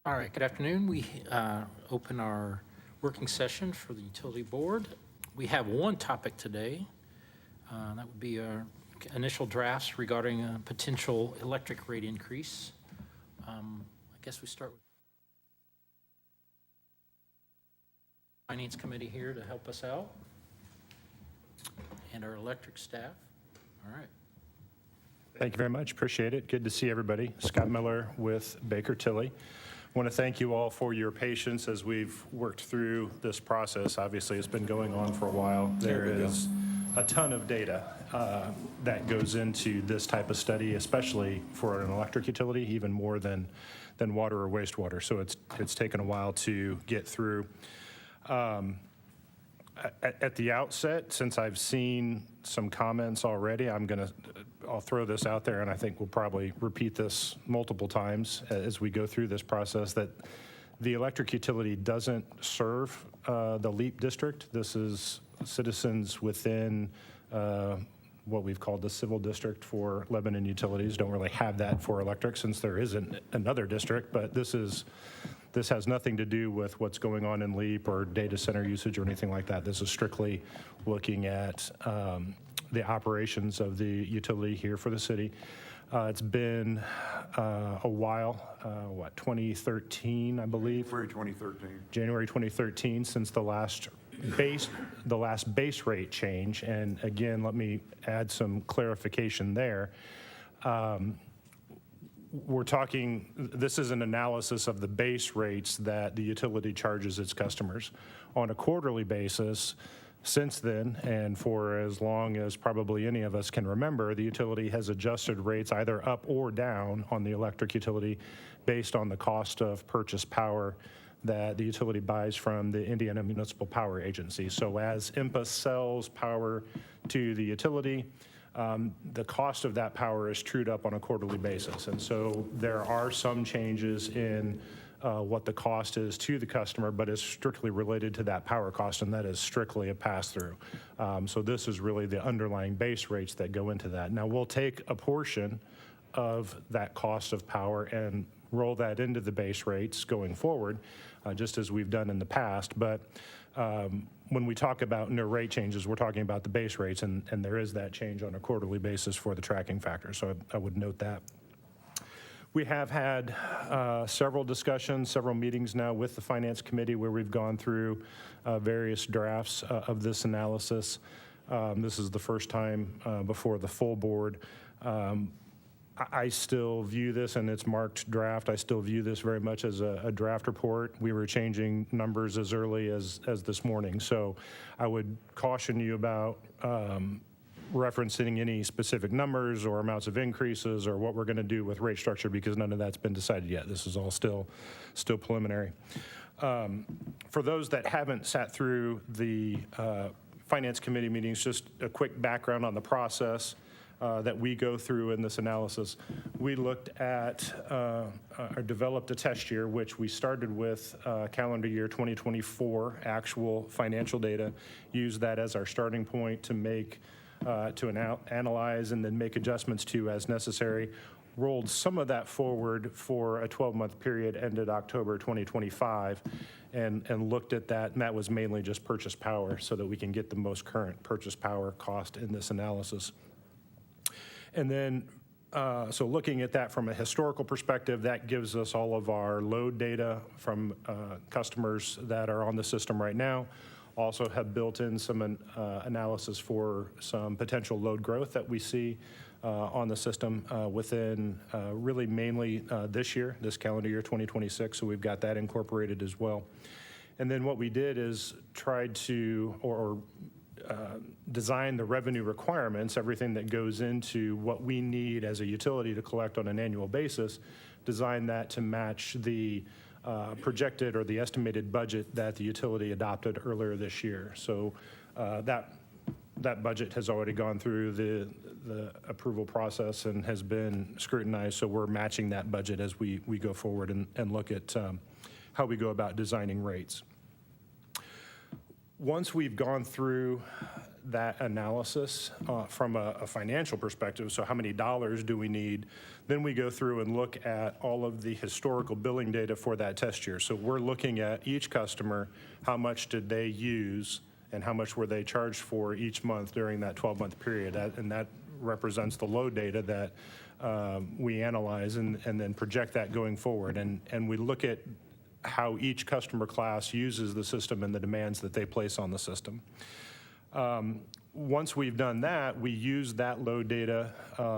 All right, good afternoon. We open our working session for the utility board. We have one topic today. That would be our initial drafts regarding a potential electric rate increase. I guess we start with Finance Committee here to help us out, and our electric staff. All right. Thank you very much. Appreciate it. Good to see everybody. Scott Miller with Baker Tilly. I want to thank you all for your patience as we've worked through this process. Obviously, it's been going on for a while. There is a ton of data that goes into this type of study, especially for an electric utility, even more than water or wastewater. So it's taken a while to get through. At the outset, since I've seen some comments already, I'll throw this out there, and I think we'll probably repeat this multiple times as we go through this process, that the electric utility doesn't serve the LEAP district. This is citizens within what we've called the civil district for Lebanon utilities. Don't really have that for electric since there isn't another district, but this has nothing to do with what's going on in LEAP or data center usage or anything like that. This is strictly looking at the operations of the utility here for the city. It's been a while, 2013, I believe? January 2013, since the last base rate change. And again, let me add some clarification there. We're talking, this is an analysis of the base rates that the utility charges its customers. On a quarterly basis, since then, and for as long as probably any of us can remember, the utility has adjusted rates either up or down on the electric utility based on the cost of purchased power that the utility buys from the Indiana Municipal Power Agency. So as IMPA sells power to the utility, the cost of that power is trued up on a quarterly basis. And so there are some changes in what the cost is to the customer, but is strictly related to that power cost, and that is strictly a pass-through. So this is really the underlying base rates that go into that. Now, we'll take a portion of that cost of power and roll that into the base rates going forward, just as we've done in the past. But when we talk about no rate changes, we're talking about the base rates, and there is that change on a quarterly basis for the tracking factor. So I would note that. We have had several discussions, several meetings now with the Finance Committee where we've gone through various drafts of this analysis. This is the first time before the full board. I still view this, and it's marked draft, I still view this very much as a draft report. We were changing numbers as early as this morning. So I would caution you about referencing any specific numbers or amounts of increases or what we're going to do with rate structure, because none of that's been decided yet. This is all still preliminary. For those that haven't sat through the Finance Committee meetings, just a quick background on the process that we go through in this analysis. We looked at or developed a test year, which we started with calendar year 2024 actual financial data, used that as our starting point to analyze and then make adjustments to as necessary. Rolled some of that forward for a 12-month period ended October 2025 and looked at that, and that was mainly just purchase power so that we can get the most current purchase power cost in this analysis. And then, so looking at that from a historical perspective, that gives us all of our load data from customers that are on the system right now. Also have built in some analysis for some potential load growth that we see on the system within really mainly this year, this calendar year 2026. So we've got that incorporated as well. And then what we did is tried to design the revenue requirements, everything that goes into what we need as a utility to collect on an annual basis, design that to match the projected or the estimated budget that the utility adopted earlier this year. So that budget has already gone through the approval process and has been scrutinized. So we're matching that budget as we go forward and look at how we go about designing rates. Once we've gone through that analysis from a financial perspective, so how many dollars do we need, then we go through and look at all of the historical billing data for that test year. So we're looking at each customer, how much did they use and how much were they charged for each month during that 12-month period. And that represents the load data that we analyze and then project that going forward. And we look at how each customer class uses the system and the demands that they place on the system. Once we've done that, we use that load data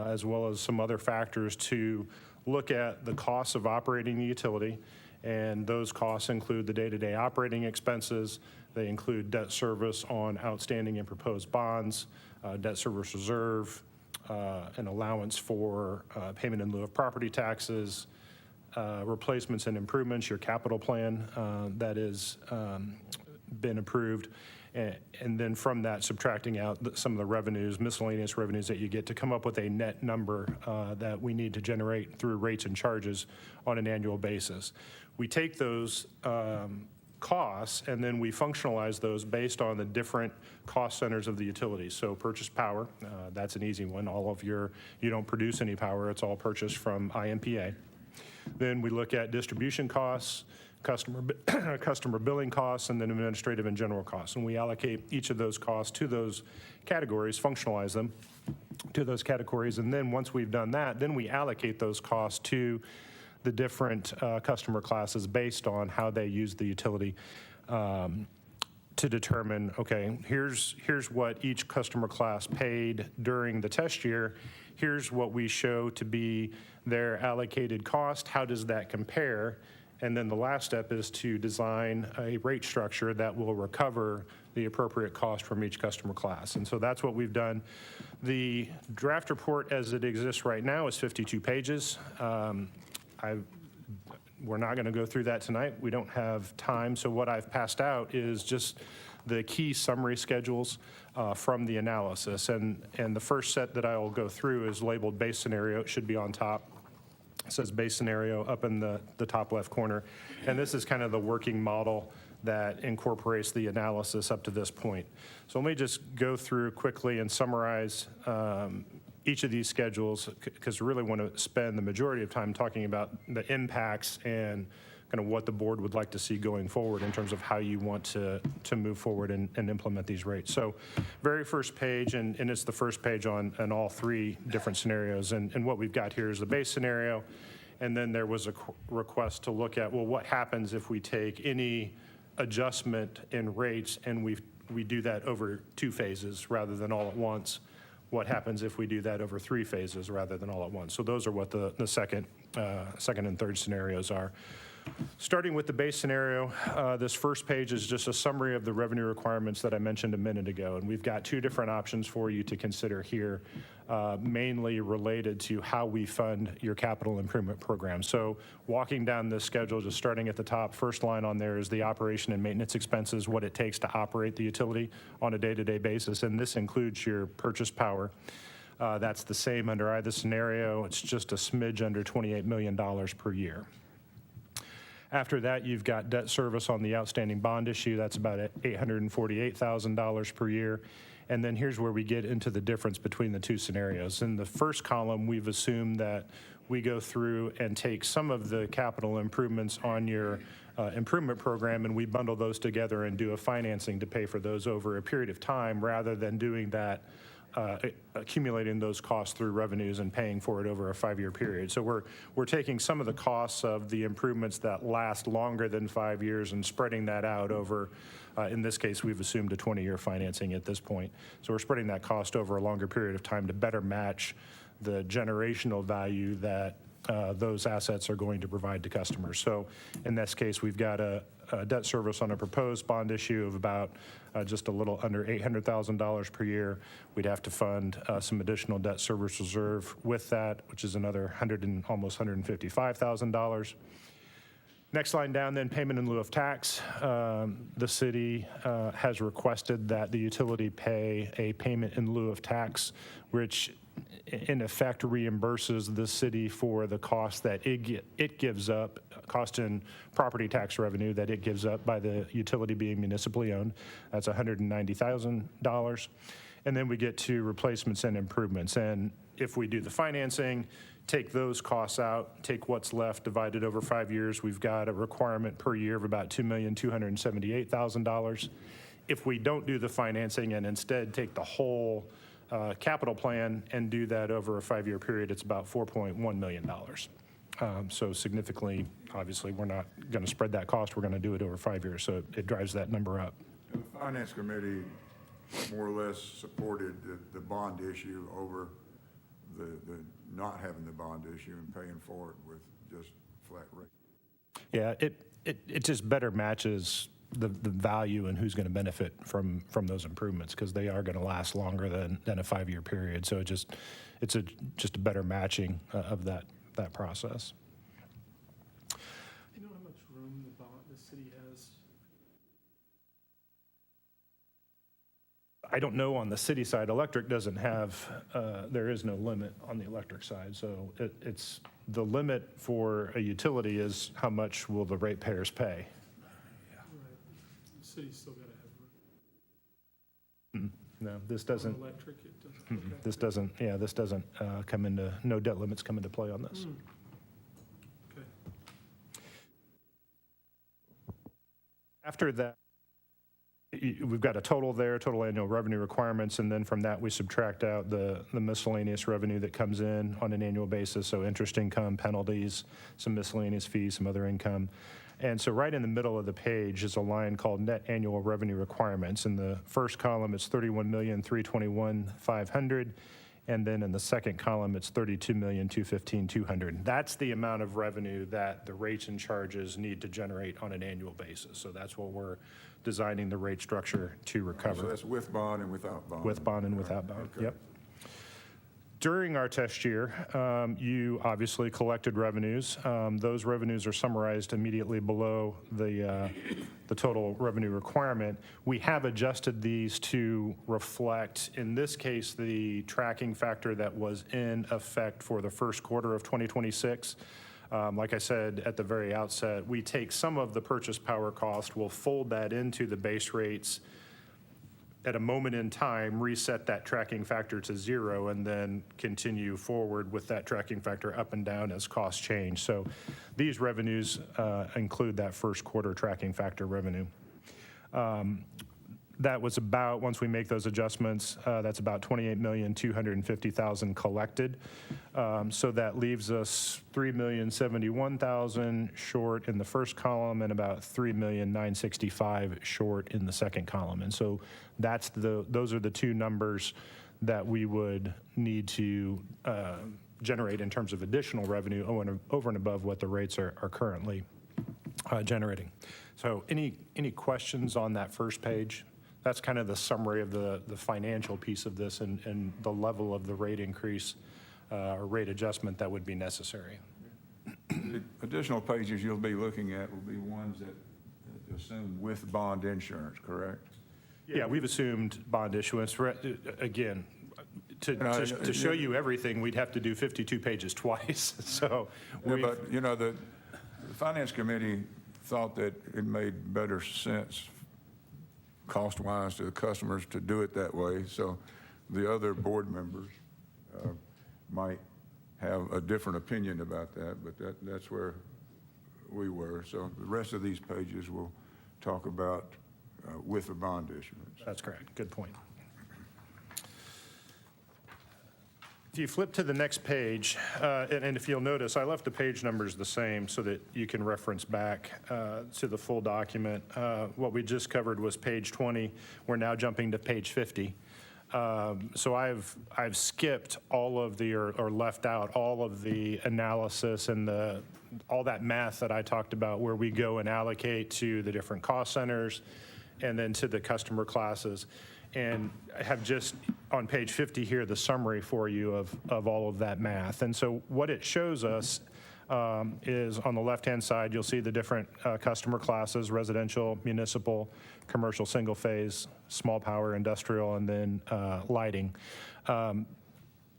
as well as some other factors to look at the costs of operating the utility, and those costs include the day-to-day operating expenses. They include debt service on outstanding and proposed bonds, debt service reserve, an allowance for payment in lieu of property taxes, replacements and improvements, your capital plan that has been approved, and then from that subtracting out some of the revenues, miscellaneous revenues that you get to come up with a net number that we need to generate through rates and charges on an annual basis. We take those costs and then we functionalize those based on the different cost centers of the utility. So purchase power, that's an easy one. You don't produce any power, it's all purchased from IMPA. Then we look at distribution costs, customer billing costs, and then administrative and general costs. And we allocate each of those costs to those categories, functionalize them to those categories. And then once we've done that, then we allocate those costs to the different customer classes based on how they use the utility to determine, okay, here's what each customer class paid during the test year. Here's what we show to be their allocated cost. How does that compare? And then the last step is to design a rate structure that will recover the appropriate cost from each customer class. And so that's what we've done. The draft report as it exists right now is 52 pages. We're not going to go through that tonight. We don't have time. So what I've passed out is just the key summary schedules from the analysis. And the first set that I will go through is labeled base scenario. It should be on top. It says base scenario up in the top left corner. And this is kind of the working model that incorporates the analysis up to this point. So let me just go through quickly and summarize each of these schedules, because we really want to spend the majority of time talking about the impacts and kind of what the board would like to see going forward in terms of how you want to move forward and implement these rates. So very first page, and it's the first page on all three different scenarios. And what we've got here is the base scenario. And then there was a request to look at, well, what happens if we take any adjustment in rates and we do that over 2 phases rather than all at once? What happens if we do that over 3 phases rather than all at once? So those are what the second and third scenarios are. Starting with the base scenario, this first page is just a summary of the revenue requirements that I mentioned a minute ago. And we've got 2 different options for you to consider here, mainly related to how we fund your capital improvement program. So walking down this schedule, just starting at the top, first line on there is the operation and maintenance expenses, what it takes to operate the utility on a day-to-day basis. And this includes your purchase power. That's the same under either scenario. It's just a smidge under $28 million per year. After that, you've got debt service on the outstanding bond issue. That's about $848,000 per year. And then here's where we get into the difference between the 2 scenarios. In the first column, we've assumed that we go through and take some of the capital improvements on your improvement program, and we bundle those together and do a financing to pay for those over a period of time, rather than doing that accumulating those costs through revenues and paying for it over a 5-year period. So we're taking some of the costs of the improvements that last longer than 5 years and spreading that out over, in this case, we've assumed a 20-year financing at this point. So we're spreading that cost over a longer period of time to better match the generational value that those assets are going to provide to customers. So in this case, we've got a debt service on a proposed bond issue of about just a little under $800,000 per year. We'd have to fund some additional debt service reserve with that, which is another almost $155,000. Next line down, then payment in lieu of tax. The city has requested that the utility pay a payment in lieu of tax, which in effect reimburses the city for the cost that it gives up, cost in property tax revenue that it gives up by the utility being municipally owned. That's $190,000. And then we get to replacements and improvements. And if we do the financing, take those costs out, take what's left, divide it over 5 years, we've got a requirement per year of about $2,278,000. If we don't do the financing and instead take the whole capital plan and do that over a 5-year period, it's about $4.1 million. So significantly, obviously, we're not going to spread that cost. We're going to do it over 5 years, so it drives that number up. The Finance Committee more or less supported the bond issue over the not having the bond issue and paying for it with just flat rate. Yeah, it just better matches the value and who's going to benefit from those improvements, because they are going to last longer than a 5-year period. So it's just a better matching of that process. You know how much room the city has? I don't know on the city side. Electric doesn't have, there is no limit on the electric side. So it's the limit for a utility is how much will the ratepayers pay. Right. The city's still got to have room. No, this doesn't. On electric, it doesn't. Okay. This doesn't come into, no debt limits come into play on this. Okay. After that, we've got a total there, total annual revenue requirements, and then from that we subtract out the miscellaneous revenue that comes in on an annual basis, so interest income, penalties, some miscellaneous fees, some other income. And so right in the middle of the page is a line called net annual revenue requirements. In the first column, it's $31,321,500. And then in the second column, it's $32,215,200. That's the amount of revenue that the rates and charges need to generate on an annual basis. So that's what we're designing the rate structure to recover. So that's with bond and without bond? With bond and without bond, Okay. yep. During our test year, you obviously collected revenues. Those revenues are summarized immediately below the total revenue requirement. We have adjusted these to reflect, in this case, the tracking factor that was in effect for the first quarter of 2026. Like I said at the very outset, we take some of the purchase power cost, we'll fold that into the base rates at a moment in time, reset that tracking factor to 0, and then continue forward with that tracking factor up and down as costs change. So these revenues include that first quarter tracking factor revenue. That was about, once we make those adjustments, that's about $28,250,000 collected. So that leaves us $3,071,000 short in the first column and about $3,965,000 short in the second column. And so those are the two numbers that we would need to generate in terms of additional revenue over and above what the rates are currently generating. So any questions on that first page? That's kind of the summary of the financial piece of this and the level of the rate increase or rate adjustment that would be necessary. The additional pages you'll be looking at will be ones that assume with bond insurance, correct? Yeah, we've assumed bond issuance. Again, to show you everything, we'd have to do 52 pages twice. So, Yeah, but the Finance Committee thought that it made better sense cost-wise to the customers to do it that way. So the other board members might have a different opinion about that, but that's where we were. So the rest of these pages will talk about with a bond issuance. That's correct. Good point. If you flip to the next page, and if you'll notice, I left the page numbers the same so that you can reference back to the full document. What we just covered was page 20. We're now jumping to page 50. So I've skipped all of the, or left out all of the analysis and all that math that I talked about, where we go and allocate to the different cost centers and then to the customer classes. And I have just on page 50 here the summary for you of all of that math. And so what it shows us is on the left-hand side, you'll see the different customer classes: residential, municipal, commercial, single phase, small power, industrial, and then lighting.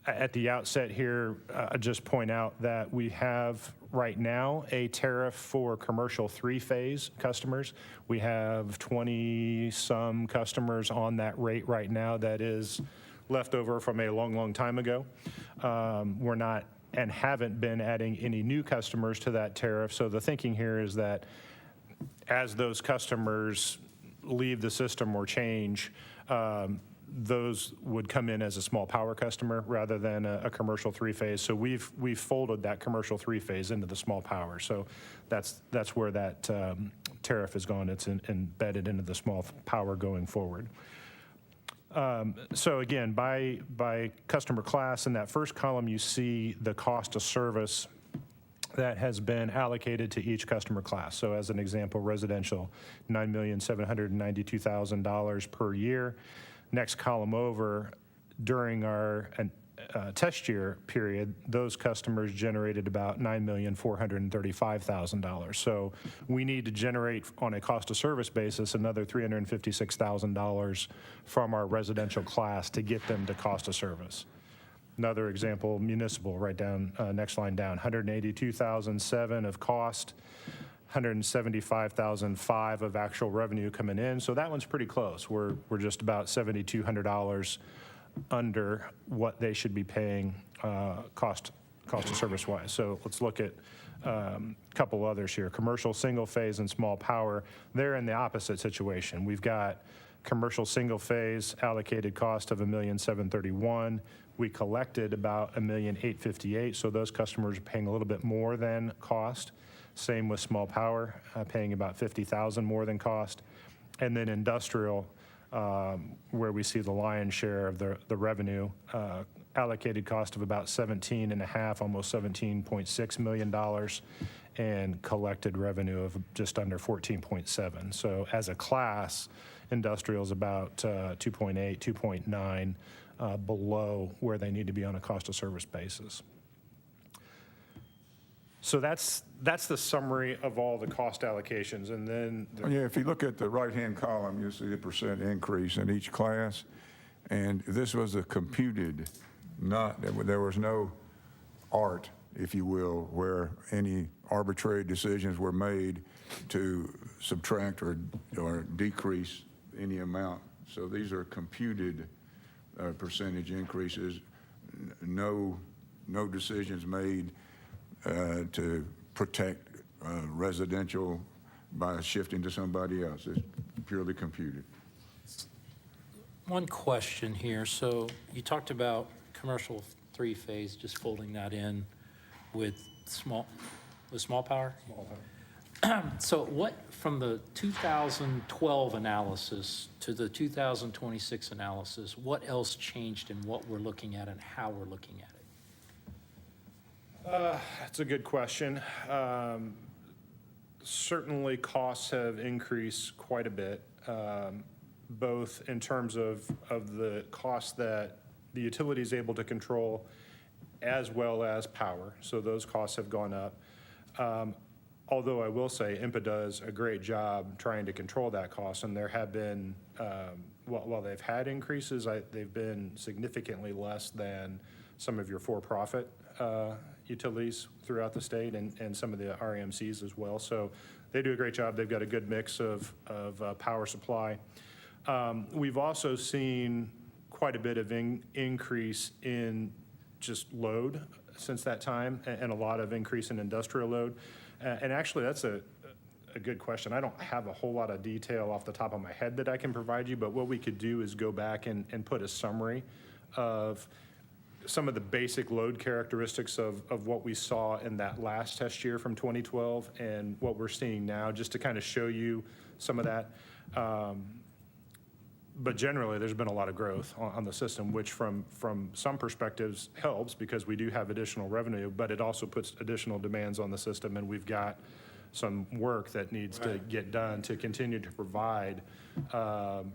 At the outset here, I'll just point out that we have right now a tariff for commercial three-phase customers. We have 20-some customers on that rate right now that is left over from a long, long time ago. We're not and haven't been adding any new customers to that tariff. So the thinking here is that as those customers leave the system or change, those would come in as a small power customer rather than a commercial three-phase. So we've folded that commercial three-phase into the small power. So that's where that tariff has gone. It's embedded into the small power going forward. So again, by customer class, in that first column, you see the cost of service that has been allocated to each customer class. So as an example, residential, $9,792,000 per year. Next column over, during our test year period, those customers generated about $9,435,000. So we need to generate, on a cost of service basis, another $356,000 from our residential class to get them to cost of service. Another example, municipal, right down, next line down, $182,007 of cost, $175,005 of actual revenue coming in. So that one's pretty close. We're just about $7,200 under what they should be paying cost of service wise. So let's look at a couple others here. Commercial single phase and small power, they're in the opposite situation. We've got commercial single phase allocated cost of $1,731,000. We collected about $1,858,000. So those customers are paying a little bit more than cost. Same with small power, paying about $50,000 more than cost. And then industrial, where we see the lion's share of the revenue, allocated cost of about $17.5, almost $17.6 million, and collected revenue of just under $14.7. So as a class, industrial is about 2.8, 2.9 below where they need to be on a cost of service basis. So that's the summary of all the cost allocations. And then Yeah, if you look at the right-hand column, you'll see a percent increase in each class. And this was a computed, there was no art, if you will, where any arbitrary decisions were made to subtract or decrease any amount. So these are computed percentage increases, no decisions made to protect residential by shifting to somebody else. It's purely computed. One question here. So you talked about commercial three-phase, just folding that in with small power? Small power. So what, from the 2012 analysis to the 2026 analysis, what else changed in what we're looking at and how we're looking at it? That's a good question. Certainly costs have increased quite a bit, both in terms of the costs that the utility is able to control as well as power. So those costs have gone up. Although I will say IMPA does a great job trying to control that cost, and there have been, while they've had increases, they've been significantly less than some of your for-profit utilities throughout the state and some of the REMCs as well. So they do a great job. They've got a good mix of power supply. We've also seen quite a bit of increase in just load since that time, and a lot of increase in industrial load. And actually, that's a good question. I don't have a whole lot of detail off the top of my head that I can provide you, but what we could do is go back and put a summary of some of the basic load characteristics of what we saw in that last test year from 2012 and what we're seeing now, just to kind of show you some of that. But generally, there's been a lot of growth on the system, which from some perspectives helps because we do have additional revenue, but it also puts additional demands on the system, and we've got some work that needs to get done to continue to provide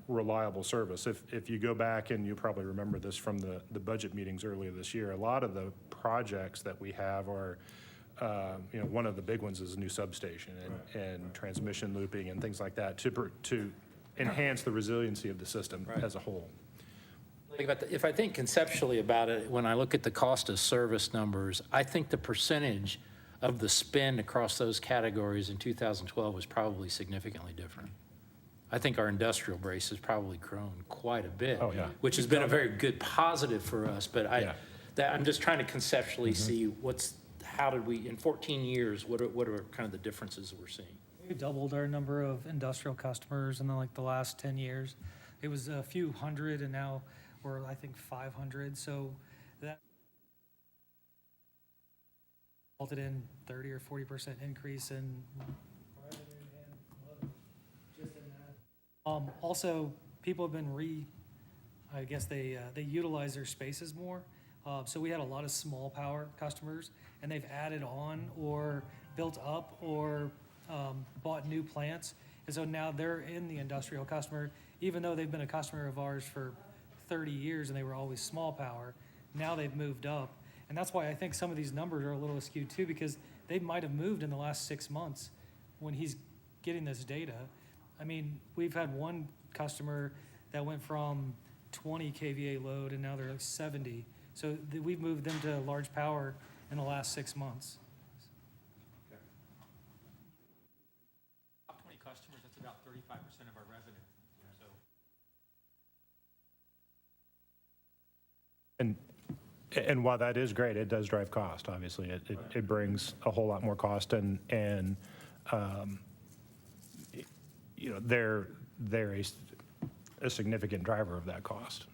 reliable service. If you go back, and you probably remember this from the budget meetings earlier this year, a lot of the projects that we have are, one of the big ones is a new substation and transmission looping and things like that to enhance the resiliency of the system as a whole. If I think conceptually about it, when I look at the cost of service numbers, I think the percentage of the spend across those categories in 2012 was probably significantly different. I think our industrial base has probably grown quite a bit. Oh, yeah. Which has been a very good positive for us, but Yeah. I'm just trying to conceptually see how did we, in 14 years, what are kind of the differences that we're seeing? We doubled our number of industrial customers in the last 10 years. It was a few hundred, and now we're, I think, 500. So that resulted in 30 or 40% increase in revenue and just in that. Also, people have been I guess they utilize their spaces more. So we had a lot of small power customers, and they've added on or built up or bought new plants. And so now they're in the industrial customer, even though they've been a customer of ours for 30 years and they were always small power. Now they've moved up. And that's why I think some of these numbers are a little skewed too, because they might have moved in the last 6 months when he's getting this data. I mean, we've had one customer that went from 20 kVA load and now they're like 70. So we've moved them to large power in the last 6 months. Top 20 customers, that's about 35% of our revenue, so. And while that is great, it does drive cost, obviously. It brings a whole lot more cost, and they're a significant driver of that cost.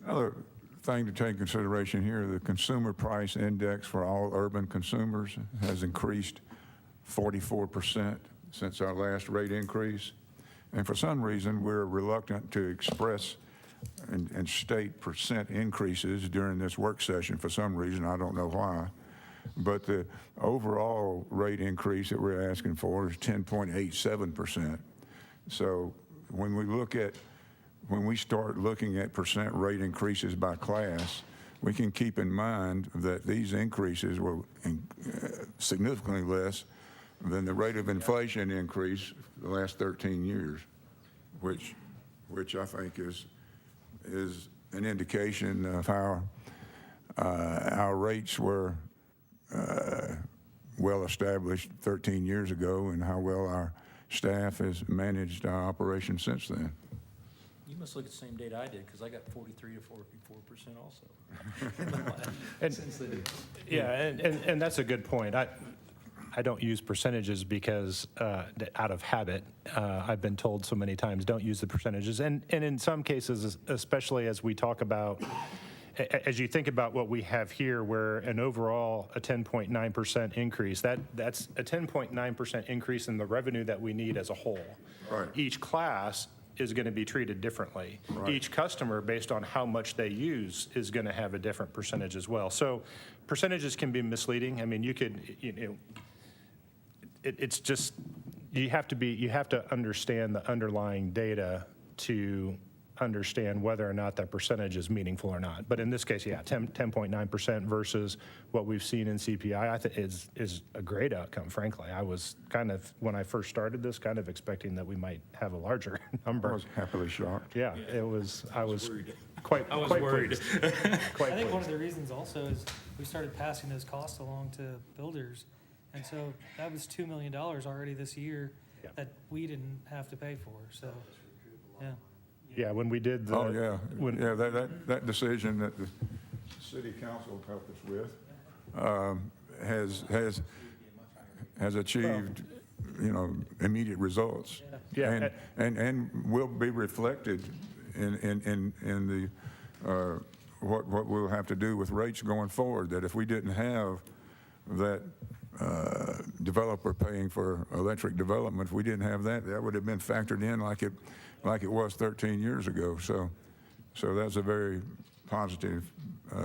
Another thing to take into consideration here, the consumer price index for all urban consumers has increased 44% since our last rate increase. And for some reason, we're reluctant to express and state percent increases during this work session for some reason. I don't know why. But the overall rate increase that we're asking for is 10.87%. So when we start looking at percent rate increases by class, we can keep in mind that these increases were significantly less than the rate of inflation increase the last 13 years, which I think is an indication of how our rates were well established 13 years ago and how well our staff has managed our operation since then. You must look at the same data I did, because I got 43 to 44% also. And, yeah, and that's a good point. I don't use percentages because out of habit, I've been told so many times, don't use the percentages. And in some cases, especially as we talk about, as you think about what we have here, where an overall a 10.9% increase, that's a 10.9% increase in the revenue that we need as a whole. Right. Each class is going to be treated differently. Right. Each customer, based on how much they use, is going to have a different percentage as well. So percentages can be misleading. I mean, it's just, you have to understand the underlying data to understand whether or not that percentage is meaningful or not. But in this case, yeah, 10.9% versus what we've seen in CPI, I think is a great outcome, frankly. I was kind of, when I first started this, kind of expecting that we might have a larger number. I was happily shocked. Yeah, I was quite worried. pleased. Quite I think one of pleased. the reasons also is we started passing those costs along to builders. And so that was $2 million already this year Yeah. that we didn't have to pay for, so, yeah. Yeah, when we did the. Oh, yeah. when- Yeah, that decision that the city council helped us with has achieved, immediate results. Yeah. And will be reflected in the, what we'll have to do with rates going forward, that if we didn't have that developer paying for electric development, if we didn't have that would have been factored in like it was 13 years ago. So that's a very positive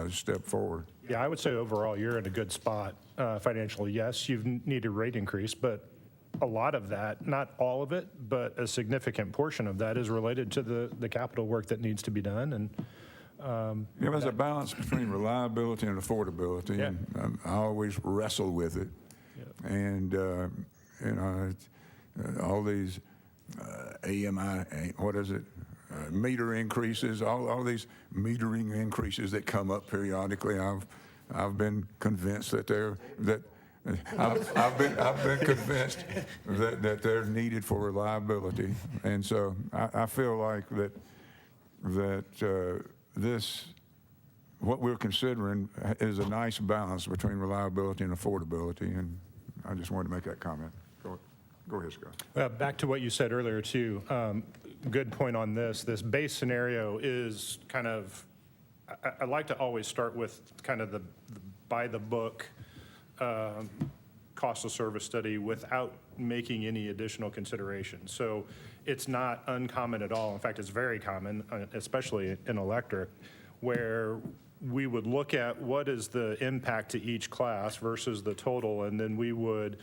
step forward. Yeah, I would say overall, you're in a good spot financially. Yes, you need a rate increase, but a lot of that, not all of it, but a significant portion of that is related to the capital work that needs to be done. And There's a balance between reliability and affordability, Yeah. and I always wrestle with it. Yeah. And all these AMI, what is it? meter increases, all these metering increases that come up periodically. I've been convinced that I've been convinced that they're needed for reliability, and so I feel like that this, what we're considering, is a nice balance between reliability and affordability, and I just wanted to make that comment. Go ahead, Scott. Back to what you said earlier, too. Good point on this. This base scenario is kind of, I like to always start with kind of the by-the-book cost of service study without making any additional considerations. So it's not uncommon at all. In fact, it's very common, especially in electric, where we would look at what is the impact to each class versus the total, and then we would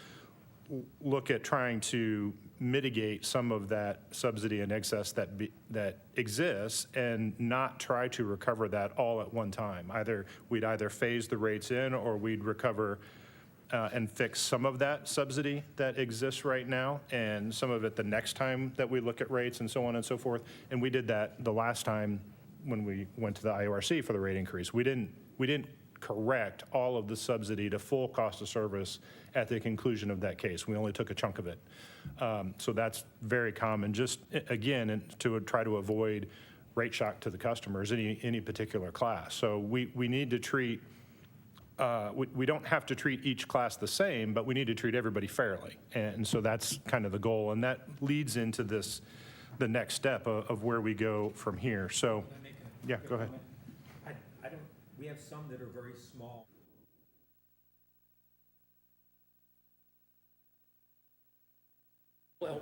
look at trying to mitigate some of that subsidy and excess that exists, and not try to recover that all at one time. We'd either phase the rates in, or we'd recover and fix some of that subsidy that exists right now, and some of it the next time that we look at rates, and so on and so forth. And we did that the last time when we went to the IORC for the rate increase. We didn't correct all of the subsidy to full cost of service at the conclusion of that case. We only took a chunk of it. So that's very common, just again, to try to avoid rate shock to the customers, any particular class. So we need to treat, we don't have to treat each class the same, but we need to treat everybody fairly. And so that's kind of the goal. And that leads into the next step of where we go from here. So, yeah, go ahead. We have some that are very small. Well,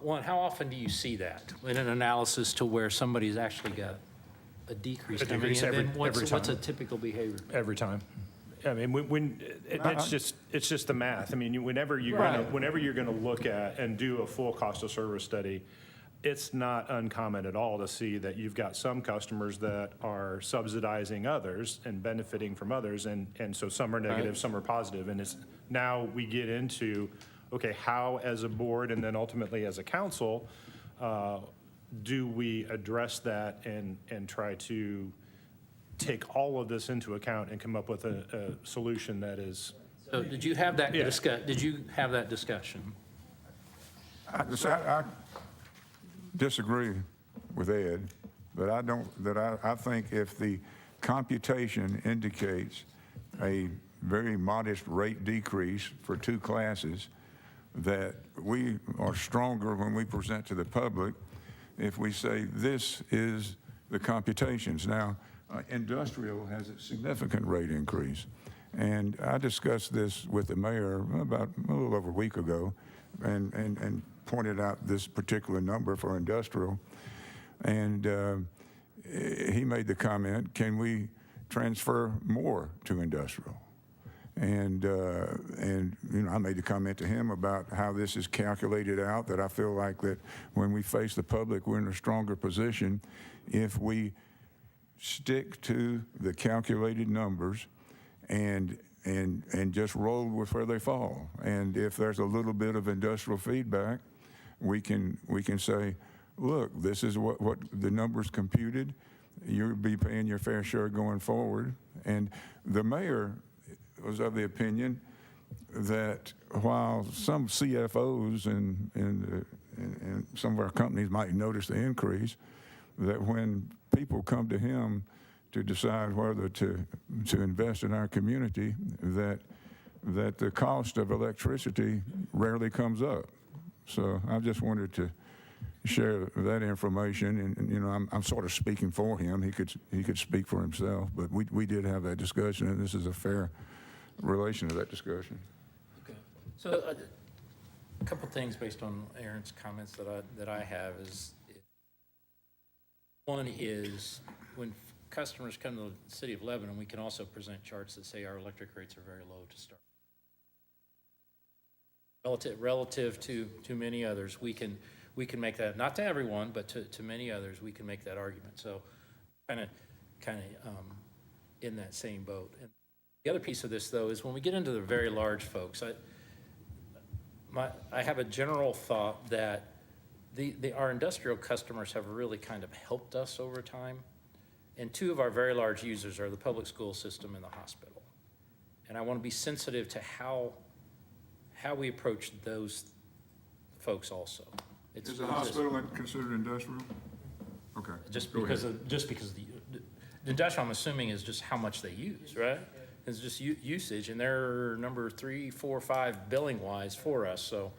one, how often do you see that in an analysis to where somebody's actually got a decrease coming in? every Then what's a time. typical behavior? Every time. I mean, it's just the math. I mean, whenever you're gonna look at and do a full cost of service study, it's not uncommon at all to see that you've got some customers that are subsidizing others and benefiting from others, and so some are negative, some are positive, and it's, now we get into, okay, how as a board and then ultimately as a council, do we address that and try to take all of this into account and come up with a solution that is. So did you have that Yeah. discussion? I disagree with Ed, but I think if the computation indicates a very modest rate decrease for two classes, that we are stronger when we present to the public if we say this is the computations. Now, industrial has a significant rate increase, and I discussed this with the mayor about a little over a week ago, and pointed out this particular number for industrial, and he made the comment, can we transfer more to industrial? And you know, I made the comment to him about how this is calculated out, that I feel like that when we face the public, we're in a stronger position if we stick to the calculated numbers and just roll with where they fall. And if there's a little bit of industrial feedback, we can say, look, this is what the numbers computed. You'll be paying your fair share going forward. And the mayor was of the opinion that while some CFOs and some of our companies might notice the increase, that when people come to him to decide whether to invest in our community, that the cost of electricity rarely comes up. So I just wanted to share that information, and you know, I'm sort of speaking for him. He could speak for himself, but we did have that discussion, and this is a fair relation to that discussion. Okay. So a couple things based on Aaron's comments that I have is, one is when customers come to the city of Lebanon, we can also present charts that say our electric rates are very low to start. Relative to many others, we can make that, not to everyone, but to many others, we can make that argument. So kind of in that same boat. And the other piece of this, though, is when we get into the very large folks, I have a general thought that our industrial customers have really kind of helped us over time. And two of our very large users are the public school system and the hospital. And I want to be sensitive to how we approach those folks also. It's Is the hospital considered industrial? Okay. Just go because ahead. the industrial, I'm assuming, is just how much they use, right? It's just usage, and they're number 3, 4, 5 billing wise for us. So,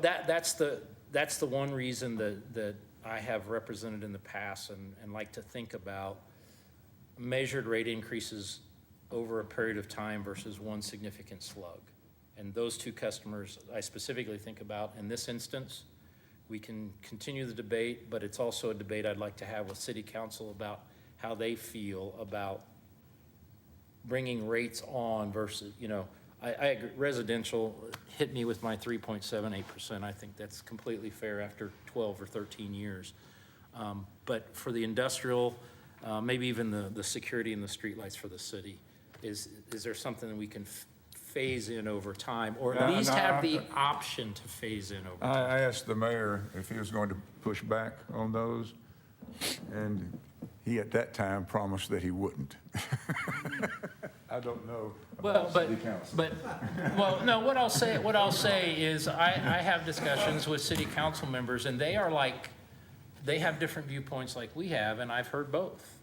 that's the one reason that I have represented in the past and like to think about measured rate increases over a period of time versus one significant slug. And those two customers I specifically think about in this instance. We can continue the debate, but it's also a debate I'd like to have with city council about how they feel about bringing rates on versus, I agree, residential hit me with my 3.78%. I think that's completely fair after 12 or 13 years. But for the industrial, maybe even the security and the streetlights for the city, is there something that we can phase in over time, or at least have the option to phase in over time? I asked the mayor if he was going to push back on those, and he at that time promised that he wouldn't. I don't know. Well, about city council. well, no, what I'll say is I have discussions with city council members, and they have different viewpoints like we have, and I've heard both.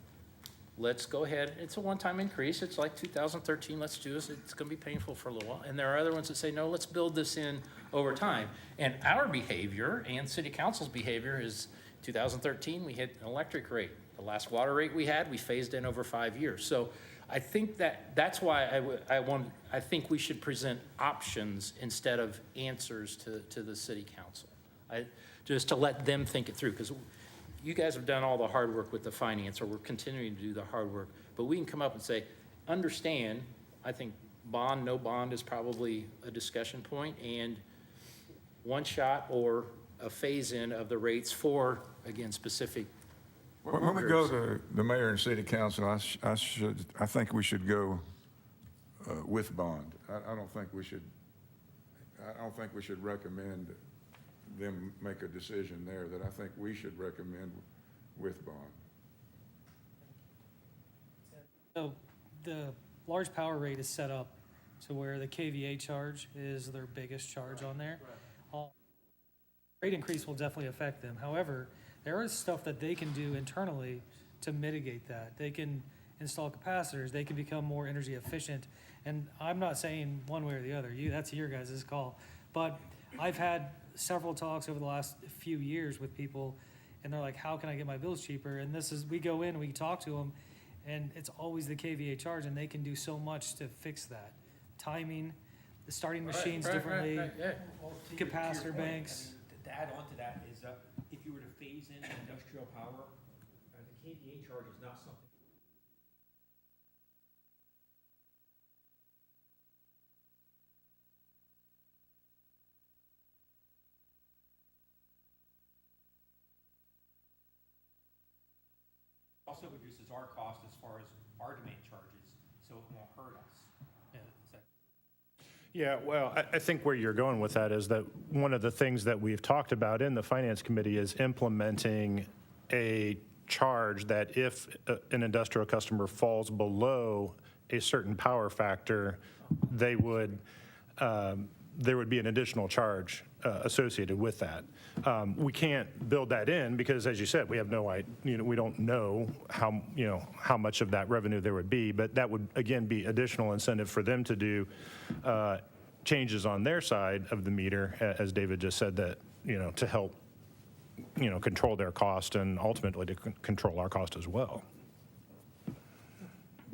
Let's go ahead, it's a one-time increase, it's like 2013, let's do this, it's gonna be painful for a little while. And there are other ones that say, no, let's build this in over time. And our behavior and city council's behavior is 2013, we hit an electric rate. The last water rate we had, we phased in over 5 years. So I think that's why I think we should present options instead of answers to the city council. Just to let them think it through, because you guys have done all the hard work with the finance, or we're continuing to do the hard work, but we can come up and say, understand, I think bond, no bond is probably a discussion point, and one shot or a phase-in of the rates for, again, specific. When we go to the mayor and city council, I think we should go with bond. I don't think we should recommend them make a decision there, that I think we should recommend with bond. So the large power rate is set up to where the KVA charge is their biggest charge on there. Rate increase will definitely affect them. However, there is stuff that they can do internally to mitigate that. They can install capacitors, they can become more energy efficient. And I'm not saying one way or the other, that's your guys' call. But I've had several talks over the last few years with people, and they're like, how can I get my bills cheaper? And we go in, we talk to them, and it's always the KVA charge, and they can do so much to fix that. Timing, the starting machines differently, capacitor banks. To add on to that is, if you were to phase in industrial power, the KVA charge is not something. Also reduces our cost as far as our demand charges, so it won't hurt us. Yeah, well, I think where you're going with that is that one of the things that we've talked about in the Finance Committee is implementing a charge that if an industrial customer falls below a certain power factor, there would be an additional charge associated with that. We can't build that in because, as you said, we have no idea, we don't know how much of that revenue there would be, but that would, again, be additional incentive for them to do changes on their side of the meter, as David just said, that, to help, control their cost and ultimately to control our cost as well.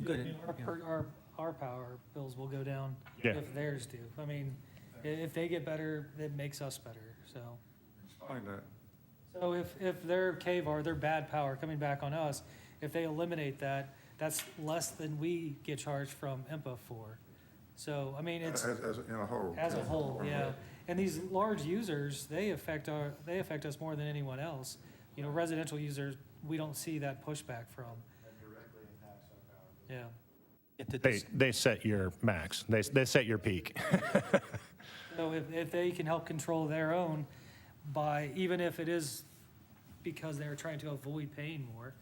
Good. Our power bills will go down Yeah. if theirs do. I mean, if they get better, it makes us better, so. Explain that. So if their KVAR, their bad power coming back on us, if they eliminate that, that's less than we get charged from IMPA for. So, I mean, it's, As in a whole. as a whole, yeah. And these large users, they affect us more than anyone else. Residential users, we don't see that pushback from. Yeah. They set your max. They set your peak. So if they can help control their own, by, even if it is because they're trying to avoid paying more,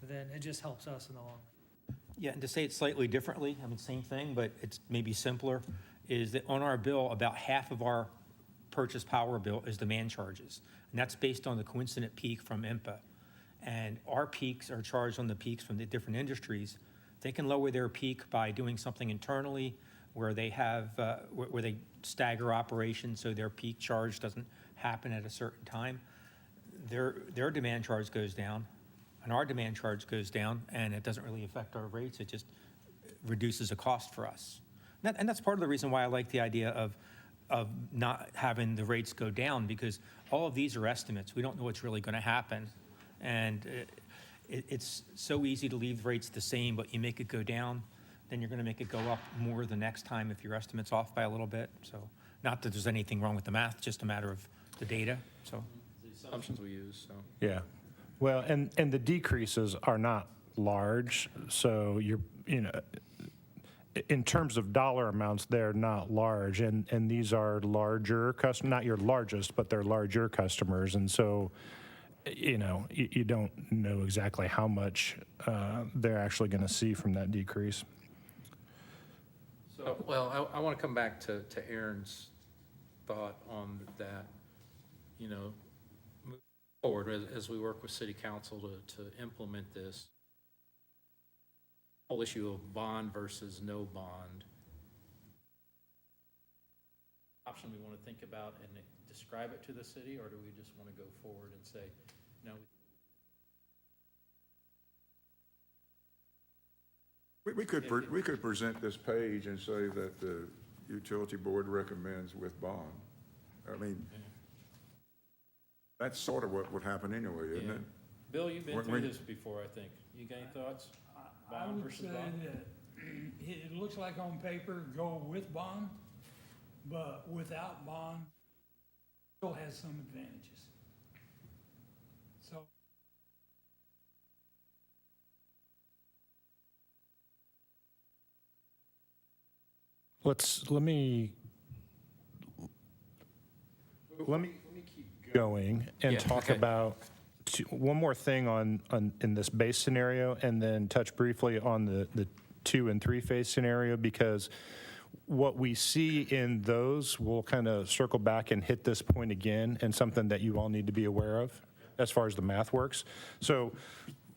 then it just helps us in the long run. Yeah, and to say it slightly differently, I mean, same thing, but it's maybe simpler, is that on our bill, about half of our purchase power bill is demand charges. And that's based on the coincident peak from IMPA. And our peaks are charged on the peaks from the different industries. They can lower their peak by doing something internally where they have, where they stagger operations so their peak charge doesn't happen at a certain time. Their demand charge goes down and our demand charge goes down, and it doesn't really affect our rates. It just reduces the cost for us. And that's part of the reason why I like the idea of not having the rates go down, because all of these are estimates. We don't know what's really going to happen. And it's so easy to leave the rates the same, but you make it go down, then you're going to make it go up more the next time if your estimate's off by a little bit. So not that there's anything wrong with the math, just a matter of the data. So The assumptions we use, so. Yeah. Well, and the decreases are not large, so in terms of dollar amounts, they're not large, and these are larger customers, not your largest, but they're larger customers, and so, you don't know exactly how much they're actually going to see from that decrease. So, well, I want to come back to Aaron's thought on that, moving forward as we work with city council to implement this whole issue of bond versus no bond. Option we want to think about and describe it to the city, or do we just want to go forward and say, no? We could present this page and say that the utility board recommends with bond. I mean, that's sort of what would happen anyway, isn't Yeah. it? Bill, you've been When- through when- this before, I think. You got any thoughts? I Bond would versus say bond? that it looks like on paper, go with bond, but without bond, still has some advantages. So Let me keep going and Yeah, talk okay. about one more thing in this base scenario, and then touch briefly on the 2 and 3 phase scenario, because what we see in those, we'll kind of circle back and hit this point again, and something that you all need to be aware of as far as the math works. So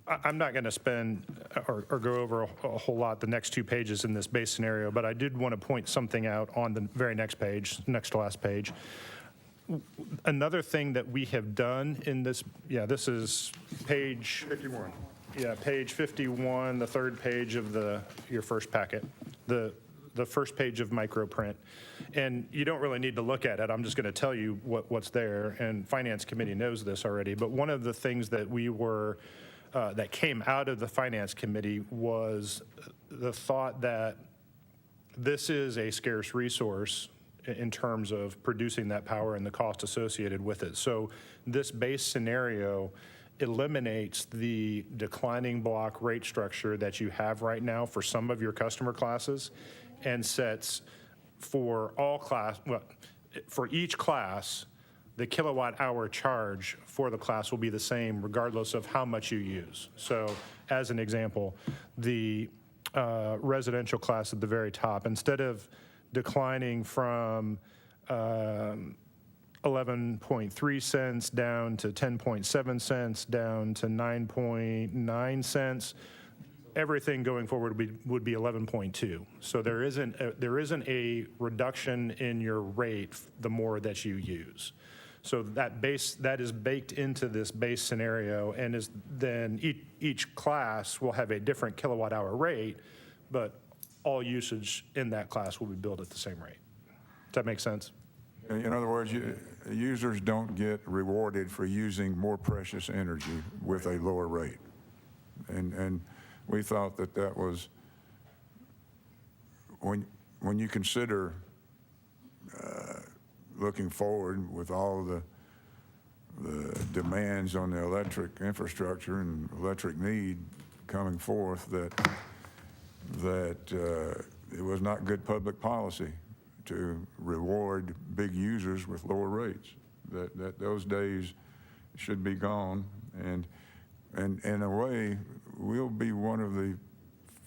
I'm not going to spend or go over a whole lot the next 2 pages in this base scenario, but I did want to point something out on the very next page, next to last page. Another thing that we have done in this, this is page 51. Yeah, page 51, the third page of your first packet, the first page of microprint. And you don't really need to look at it. I'm just going to tell you what's there, and Finance Committee knows this already. But one of the things that that came out of the Finance Committee was the thought that this is a scarce resource in terms of producing that power and the cost associated with it. So this base scenario eliminates the declining block rate structure that you have right now for some of your customer classes, and sets for for each class, the kilowatt hour charge for the class will be the same regardless of how much you use. So as an example, the residential class at the very top, instead of declining from 11.3 cents down to 10.7 cents down to 9.9 cents, everything going forward would be 11.2. So there isn't a reduction in your rate the more that you use. So that is baked into this base scenario, and then each class will have a different kilowatt hour rate, but all usage in that class will be billed at the same rate. Does that make sense? In other words, users don't get rewarded for using more precious energy with a lower rate. And we thought that was, when you consider looking forward with all the demands on the electric infrastructure and electric need coming forth, that it was not good public policy to reward big users with lower rates. that those days should be gone. And in a way, we'll be one of the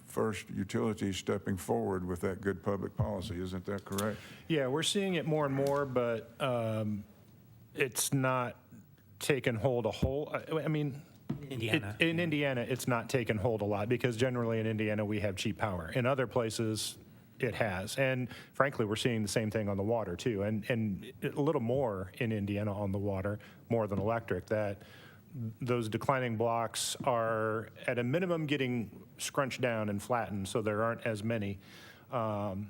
first utilities stepping forward with that good public policy. Isn't that correct? Yeah, we're seeing it more and more, but it's not taken hold a whole, I mean, Indiana. in Indiana, it's not taken hold a lot because generally in Indiana, we have cheap power. In other places, it has. And frankly, we're seeing the same thing on the water too. And a little more in Indiana on the water, more than electric, that those declining blocks are at a minimum getting scrunched down and flattened so there aren't as many and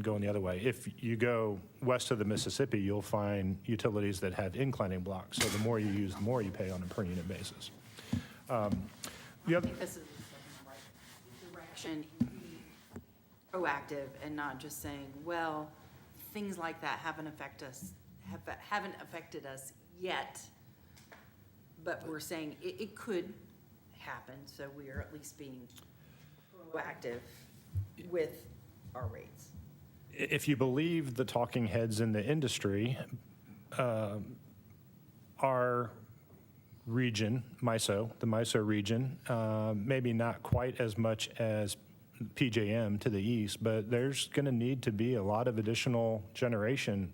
going the other way. If you go west of the Mississippi, you'll find utilities that have inclining blocks. So the more you use, the more you pay on a per unit basis. I think this is the right direction, proactive and not just saying, well, things like that haven't affected us yet, but we're saying it could happen, so we are at least being proactive with our rates. If you believe the talking heads in the industry, our region, MISO, the MISO region, maybe not quite as much as PJM to the east, but there's going to need to be a lot of additional generation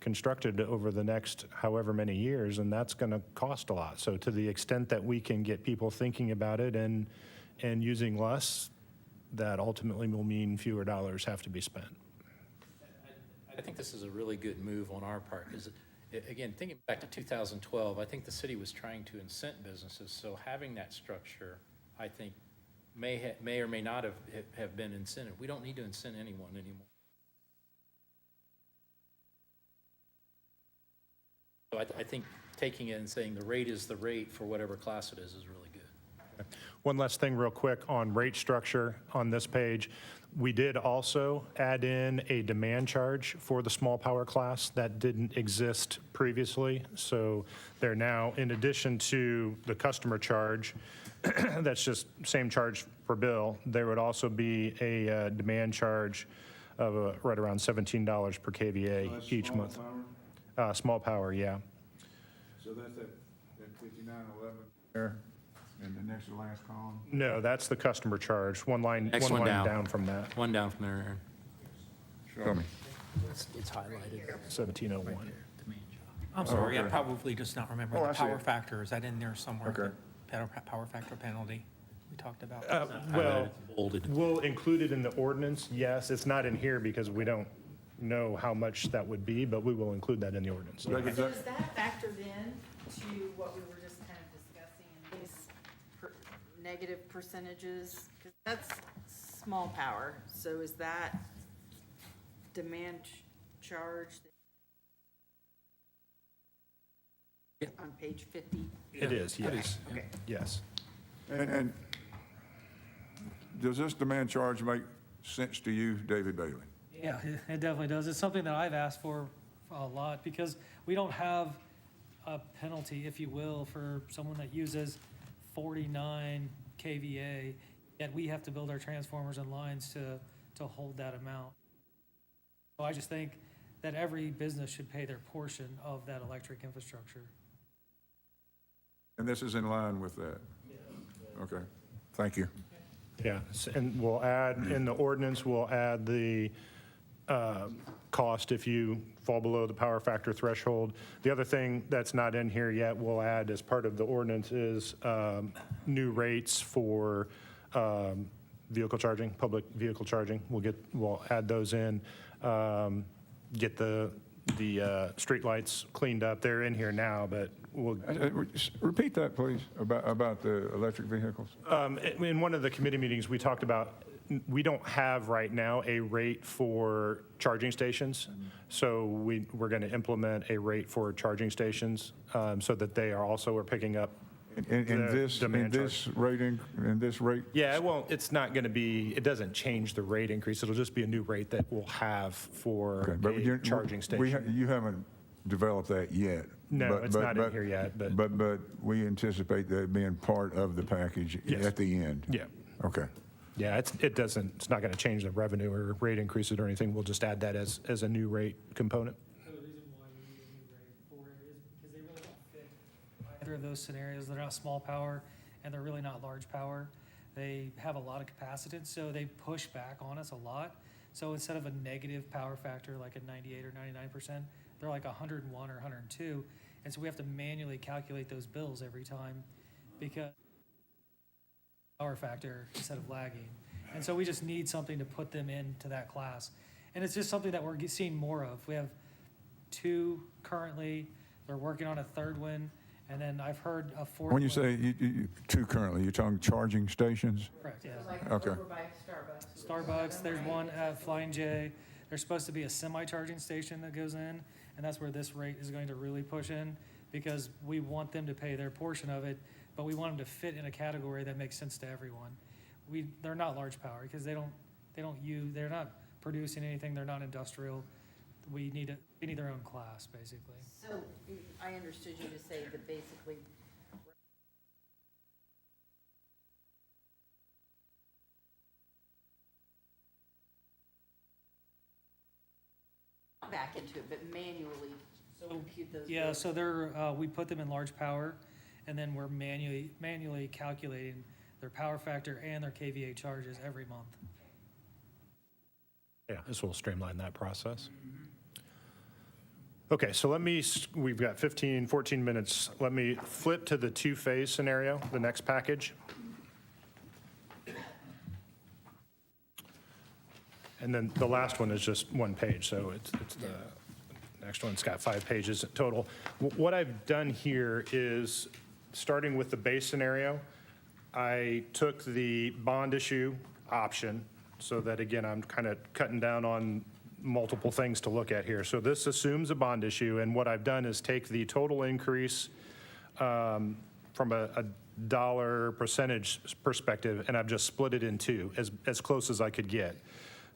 constructed over the next however many years, and that's going to cost a lot. So to the extent that we can get people thinking about it and using less, that ultimately will mean fewer dollars have to be spent. I think this is a really good move on our part, because, again, thinking back to 2012, I think the city was trying to incent businesses, so having that structure, I think, may or may not have been incentive. We don't need to incent anyone anymore. So I think taking it and saying the rate is the rate for whatever class it is really good. One last thing real quick on rate structure on this page. We did also add in a demand charge for the small power class that didn't exist previously. So they're now, in addition to the customer charge, that's just same charge per bill, there would also be a demand charge of right around $17 per kVA each month. Small power, yeah. So that's at 5911 there, in the next to last column? No, that's the customer charge. One line Next one down. down from that, One down from there, Aaron. Show me. It's highlighted. 1701. I'm sorry, I okay. probably just not remember. Oh, I The see power it. factor, is that in there somewhere? Okay. The power factor penalty we talked about? Well, Bolded. we'll include it in the ordinance, yes. It's not in here because we don't know how much that would be, but we will include that in the ordinance. So is that factored in to what we were just kind of discussing in these negative percentages? Because that's small power, so is that demand charge on page 50? It is, yes, Okay. yes. And does this demand charge make sense to you, David Bailey? Yeah, it definitely does. It's something that I've asked for a lot because we don't have a penalty, if you will, for someone that uses 49 kVA, yet we have to build our transformers and lines to hold that amount. So I just think that every business should pay their portion of that electric infrastructure. And this is in line with that? Okay, thank you. Yeah, and we'll add, in the ordinance, we'll add the cost if you fall below the power factor threshold. The other thing that's not in here yet, we'll add as part of the ordinance is new rates for vehicle charging, public vehicle charging. We'll add those in, get the streetlights cleaned up. They're in here now, but we'll. Repeat that, please, about the electric vehicles. In one of the committee meetings, we talked about, we don't have right now a rate for charging stations. So we're going to implement a rate for charging stations so that they are also are picking up. In the this demand rating, in this rate? Yeah, it's not going to be, it doesn't change the rate increase. It'll just be a new rate that we'll have for Okay, but a charging station. You haven't developed that yet? No, it's not in here yet, but. But we anticipate that being part of the package Yes. at the end? Yeah. Okay. Yeah, it's not going to change the revenue or rate increases or anything. We'll just add that as a new rate component. So the reason why we need a new rate those scenarios. They're not small power, and they're really not large power. They have a lot of capacitance, so they push back on us a lot. So instead of a negative power factor, like a 98 or 99%, they're like 101 or 102. And so we have to manually calculate those bills every time because power factor instead of lagging. And so we just need something to put them into that class. And it's just something that we're seeing more of. We have 2 currently. They're working on a 3rd one. And then I've heard a 4th When you one. say you 2 currently, you're talking charging stations? Correct, yeah. Like Okay. over by Starbucks. Starbucks, there's one at Flying J. There's supposed to be a semi-charging station that goes in, and that's where this rate is going to really push in, because we want them to pay their portion of it, but we want them to fit in a category that makes sense to everyone. They're not large power, because they're not producing anything, they're not industrial. We need their own class, basically. So I understood you to say that basically back into it, but manually compute those. Yeah, bills. so we put them in large power, and then we're manually calculating their power factor and their KVA charges every month. Yeah, this will streamline that process. Okay, so we've got 14 minutes. Let me flip to the 2-phase scenario, the next package. And then the last one is just 1 page, so it's the next one's got 5 pages total. What I've done here is, starting with the base scenario, I took the bond issue option, so that, again, I'm kind of cutting down on multiple things to look at here. So this assumes a bond issue, and what I've done is take the total increase from a dollar percentage perspective, and I've just split it in 2, as close as I could get.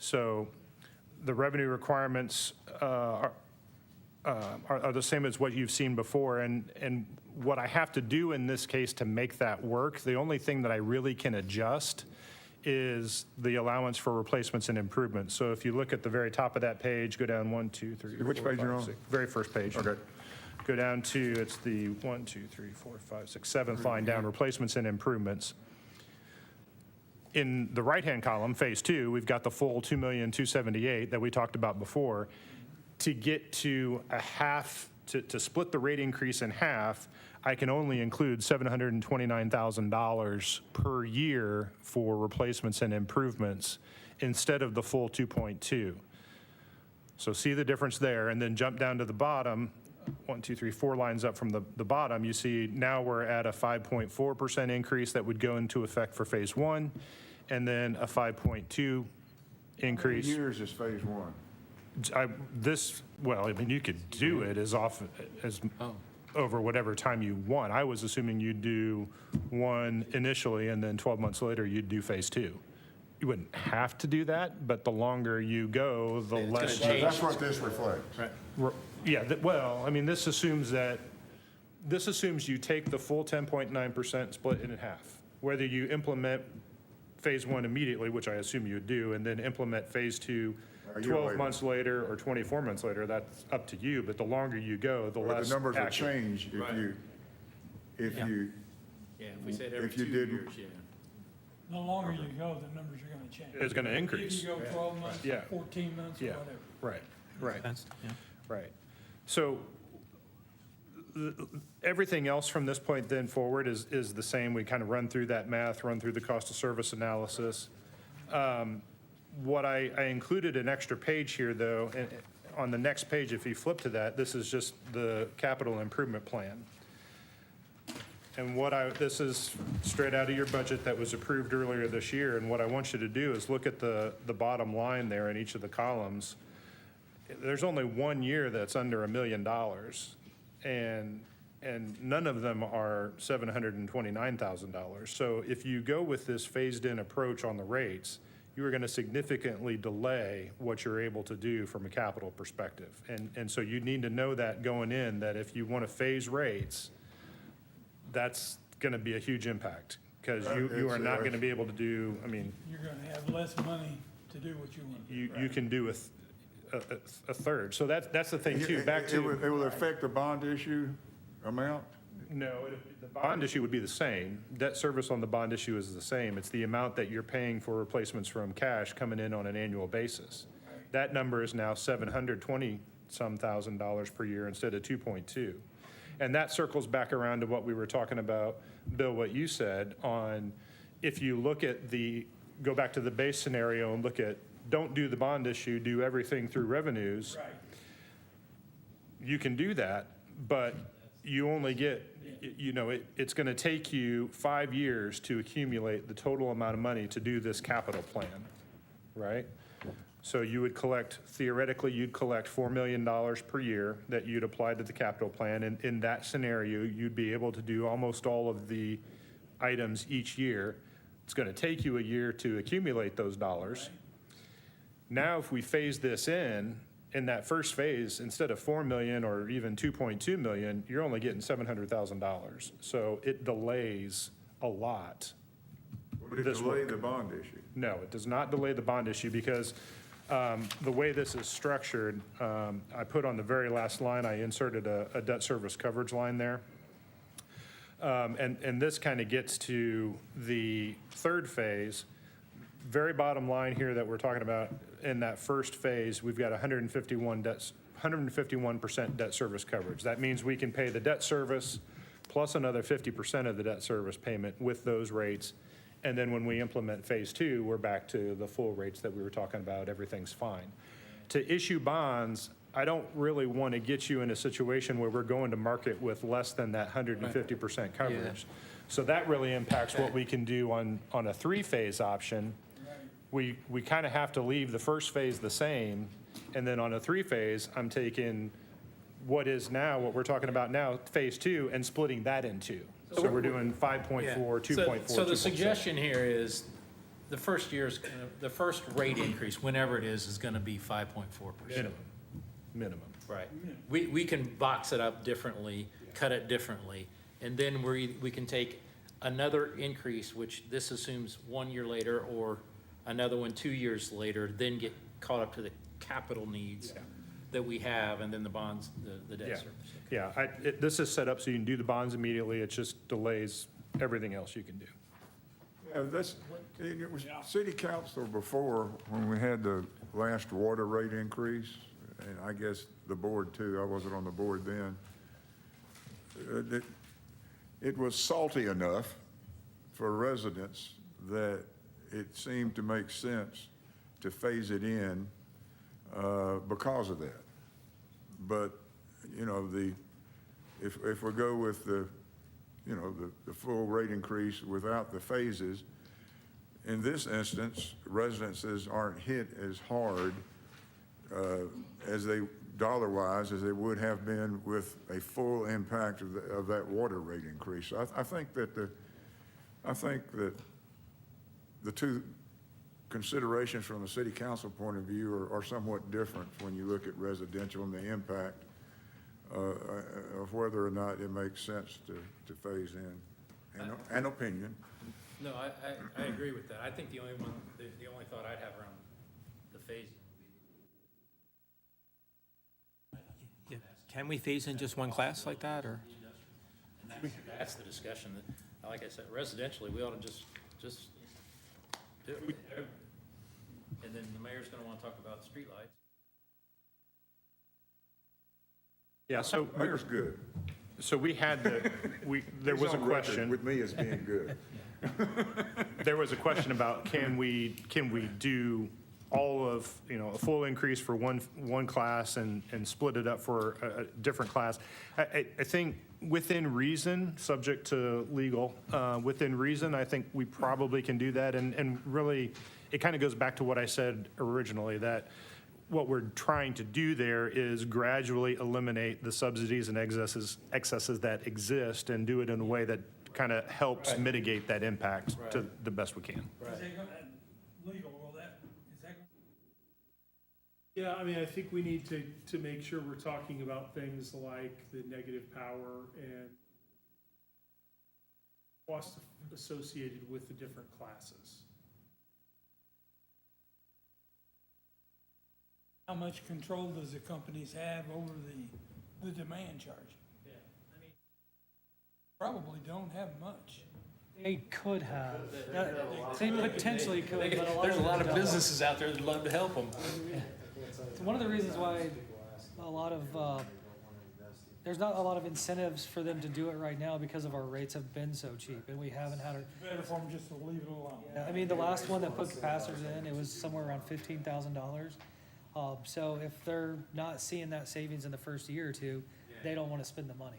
So the revenue requirements are the same as what you've seen before, and what I have to do in this case to make that work, the only thing that I really can adjust is the allowance for replacements and improvements. So if you look at the very top of that page, go down 1, 2, 3, Which 4, page you're 5, on? 6, very first page. Okay. Go down to, it's the 1, 2, 3, 4, 5, 6, 7th line down, replacements and improvements. In the right-hand column, phase 2, we've got the full $2,278,000 that we talked about before. To get to a half, to split the rate increase in half, I can only include $729,000 per year for replacements and improvements instead of the full 2.2. So see the difference there, and then jump down to the bottom, 1, 2, 3, 4 lines up from the bottom, you see now we're at a 5.4% increase that would go into effect for phase 1, and then a 5.2 increase. Years is phase 1. You could do it as often as over whatever time you want. I was assuming you'd do 1 initially, and then 12 months later, you'd do phase 2. You wouldn't have to do that, but the longer you go, the less. That's what this reflects. Yeah, this assumes you take the full 10.9%, split it in half. Whether you implement phase 1 immediately, which I assume you would do, and then implement phase 2 A year 12 later. months later or 24 months later, that's up to you, but the longer you go, the But less the numbers would accurate. change if you Yeah, if we said every If you 2 didn't- years, yeah. The longer you go, the numbers are gonna change. It's gonna increase. If you go 12 months, Yeah. 14 months, or Yeah. whatever. Right. That's- yeah. Right. So everything else from this point then forward is the same. We kind of run through that math, run through the cost of service analysis. What I included an extra page here, though, and on the next page, if you flip to that, this is just the capital improvement plan. And this is straight out of your budget that was approved earlier this year, and what I want you to do is look at the bottom line there in each of the columns. There's only 1 year that's under $1 million, and none of them are $729,000. So if you go with this phased-in approach on the rates, you are going to significantly delay what you're able to do from a capital perspective. And so you need to know that going in, that if you want to phase rates, that's going to be a huge impact, because you are not going to be able to do, You're gonna have less money to do what you want to do. you can do a third. So that's the thing too, back It to, will affect the bond issue amount? No, the bond issue would be the same. Debt service on the bond issue is the same. It's the amount that you're paying for replacements from cash coming in on an annual basis. That number is now $720-some thousand per year instead of 2.2. And that circles back around to what we were talking about, Bill, what you said on, if you look at go back to the base scenario and look at, don't do the bond issue, do everything through revenues. Right. You can do that, but you only get, it's going to take you 5 years to accumulate the total amount of money to do this capital plan, right? So you would theoretically, you'd collect $4 million per year that you'd apply to the capital plan. And in that scenario, you'd be able to do almost all of the items each year. It's going to take you a year to accumulate those dollars. Now, if we phase this in that first phase, instead of 4 million or even 2.2 million, you're only getting $700,000. So it delays a lot. Would it This delay the bond issue? No, it does not delay the bond issue because the way this is structured, I put on the very last line, I inserted a debt service coverage line there. And this kind of gets to the third phase. Very bottom line here that we're talking about, in that first phase, we've got 151% debt service coverage. That means we can pay the debt service plus another 50% of the debt service payment with those rates. And then when we implement phase two, we're back to the full rates that we were talking about. Everything's fine. To issue bonds, I don't really want to get you in a situation where we're going to market with less than that 150% coverage. So that really impacts what we can do on a three-phase option. We kind of have to leave the first phase the same, and then on a three-phase, I'm taking what we're talking about now, phase two, and splitting that in two. So we're doing 5.4, 2.4, So the 2.7. suggestion here is the first rate increase, whenever it is going to be 5.4%. Minimum. Right. We can box it up differently, cut it differently, and then we can take another increase, which this assumes 1 year later, or another one 2 years later, then get caught up to the capital needs that we have, and then the bonds, the debt Yeah. service. Yeah, this is set up so you can do the bonds immediately. It just delays everything else you can do. Yeah, it was city council before, when we had the last water rate increase, and I guess the board too, I wasn't on the board then. It was salty enough for residents that it seemed to make sense to phase it in because of that. But, if we go with the full rate increase without the phases, in this instance, residences aren't hit as hard dollar-wise as they would have been with a full impact of that water rate increase. I think that the two considerations from the city council point of view are somewhat different when you look at residential and the impact of whether or not it makes sense to phase in. An opinion. No, I agree with that. I think the only thought I'd have around the phasing. Yeah. Can we phase in just one class like that, or? And that's the discussion that, like I said, residentially, we ought to just do it. And then the mayor's gonna wanna talk about streetlights. Yeah, so Mayor's good. we had there was a He's on record question. with me as being good. There was a question about can we do all of, a full increase for one class and split it up for a different class. I think within reason, subject to legal, within reason, I think we probably can do that. And really, it kind of goes back to what I said originally, that what we're trying to do there is gradually eliminate the subsidies and excesses that exist and do it in a way that kind of helps mitigate that impact to the best we can. Is that gonna, legal, is that gonna? Yeah, I mean, I think we need to make sure we're talking about things like the negative power and cost associated with the different classes. How much control does the companies have over the demand charge? Yeah, I mean, probably don't have much. They could have, they potentially could, but There's a lot of them don't. businesses out there that'd love to help them. So one of the reasons why a lot of, there's not a lot of incentives for them to do it right now because of our rates have been so cheap, and we haven't had a, Better for them just to leave it alone. I mean, the last one that put capacitors in, it was somewhere around $15,000. So if they're not seeing that savings in the first year or two, they don't want to spend the money.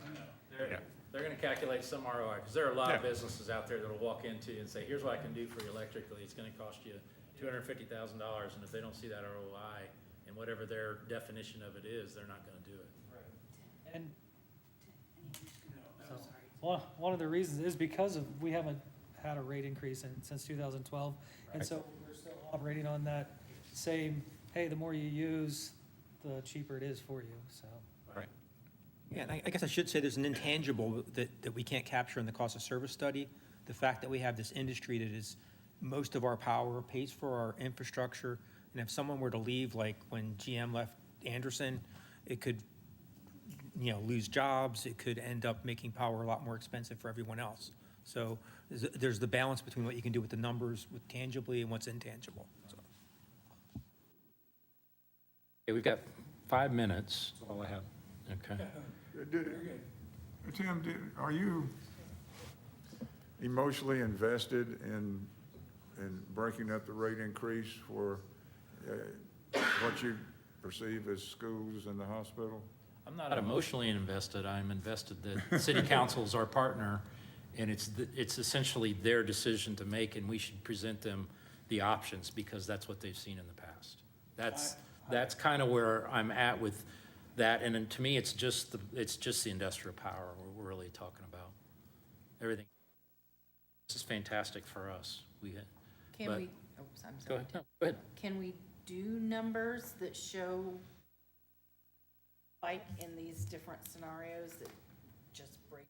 They're gonna calculate some ROI, because there are a lot of Yeah. businesses out there that'll walk into you and say, here's what I can do for you electrically, it's gonna cost you $250,000, and if they don't see that ROI, and whatever their definition of it is, they're not gonna do it. And so, one of the reasons is because of, we haven't had a rate increase since 2012. And so we're still operating on that same, hey, the more you use, the cheaper it is for you, so. Yeah, and I guess I should say there's an intangible that we can't capture in the cost of service study. The fact that we have this industry that is, most of our power pays for our infrastructure. And if someone were to leave, like when GM left Anderson, it could, lose jobs. It could end up making power a lot more expensive for everyone else. So there's the balance between what you can do with the numbers, with tangibly, and what's intangible. So. Okay, we've got 5 minutes. That's all I have. Okay. Tim, are you emotionally invested in breaking up the rate increase for what you perceive as schools and the hospital? I'm not emotionally invested. I'm invested that city council is our partner, and it's essentially their decision to make, and we should present them the options because that's what they've seen in the past. That's kind of where I'm at with that, and then to me, it's just the industrial power we're really talking about. Everything. This is fantastic for us. Can But- we, oh, I'm Go sorry. ahead. No, go ahead. Can we do numbers that show, like in these different scenarios that just break?